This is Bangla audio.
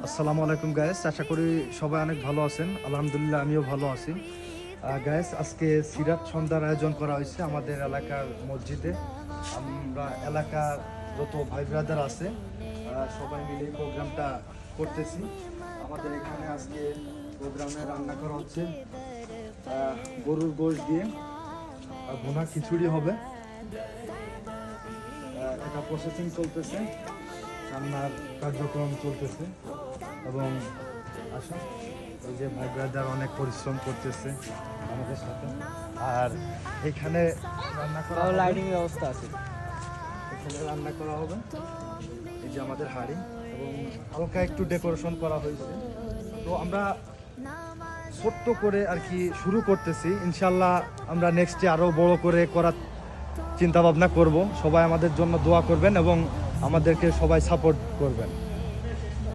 আসসালামু আলাইকুম গাইস, আশা করি সবাই অনেক ভালো আছেন। আলহামদুলিল্লাহ আমিও ভালো আছি। গাইস, আজকে সিরাত সন্ধ্যার আয়োজন করা হয়েছে আমাদের এলাকার মসজিদে। আমরা এলাকার যত ভাই ব্রাদার আছে সবাই মিলে এই প্রোগ্রামটা করতেছি। আমাদের এখানে আজকে প্রোগ্রামে রান্না করা হচ্ছে গরুর গোশত দিয়ে ভুনা খিচুড়ি হবে। এটা প্রসেসিং চলতেছে, রান্নার কার্যক্রম চলতেছে এবং আসুন ওই যে ভাই ব্রাদার অনেক পরিশ্রম করতেছে আমাদের সাথে। আর এখানে রান্না করা লাইটিং ব্যবস্থা আছে, এখানে রান্না করা হবে। এই যে আমাদের হাঁড়ি এবং হালকা একটু ডেকোরেশন করা হয়েছে। তো আমরা ছোট্ট করে আর কি শুরু করতেছি, ইনশাল্লাহ আমরা নেক্সটে আরও বড় করে করার চিন্তা ভাবনা করব। সবাই আমাদের জন্য দোয়া করবেন এবং আমাদেরকে সবাই সাপোর্ট করবেন।